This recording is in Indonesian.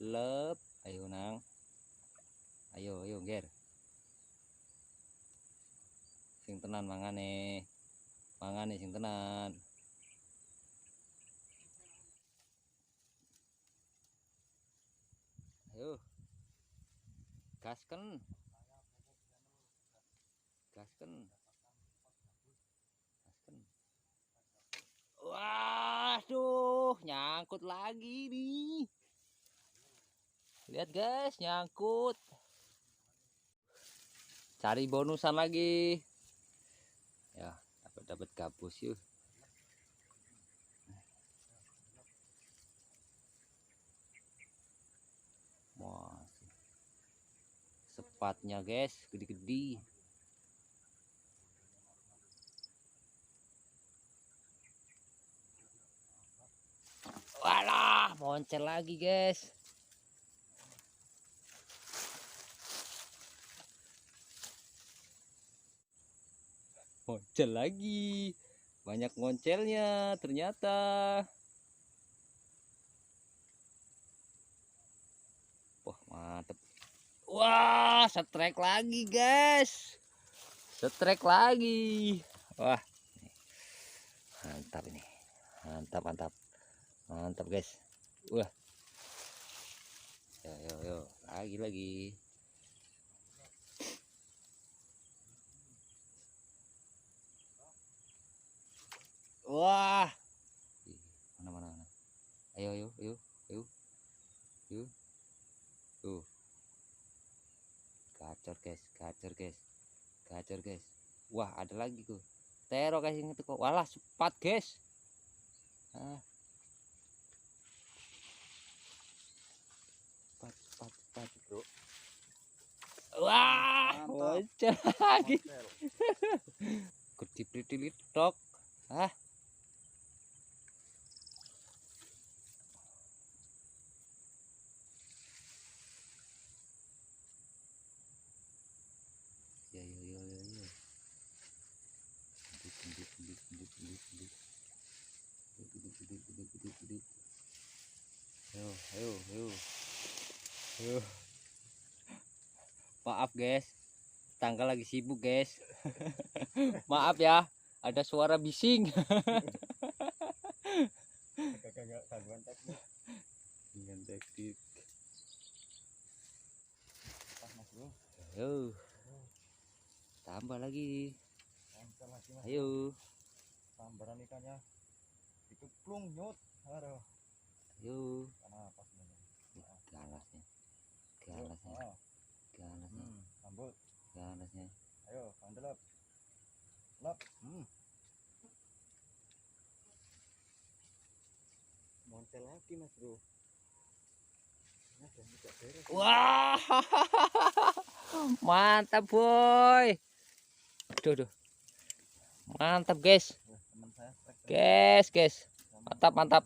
Lep. Ayo nang. Ayo ger. Sing tenan mangane. Mangane sing tenan. Ayo. Gasken. Gasken. Gasken. Waduh, nyangkut lagi nih. Lihat guys, nyangkut. Cari bonusan lagi. Ya, dapat gabus yuk. Wah, sepatnya guys, gede-gede. Walah, moncel lagi guys. Moncel lagi. Banyak moncelnya ternyata. Wah, mantep. Wah, setrek lagi guys. Setrek lagi. Wah, mantap ini. Mantap, mantap. Mantap guys. Wah. Yo. Lagi. Wah. Mana. Ayo. Tuh. Gacor guys. Wah, ada lagi tuh. Tero guys ini tuh. Walah, sepat guys. Ah. Sepat bro. Wah, bocor lagi. Gede litok. Ah. Ya. Gede. Ayo. Maaf guys, tangga lagi sibuk guys. Maaf ya, ada suara bising. Gangguan teknik. Ayo. Tambah lagi. Ayo. Sambaran ikannya dikeplung nyut. Aduh. Ayo. Kenapa sebenarnya? Galasnya. Sambut. Galasnya. Ayo, kandelap. Lap. Moncel lagi mas bro. Wah, mantap boy. Duh. Mantap guys. Teman saya. Guys. Mantap. Mantap.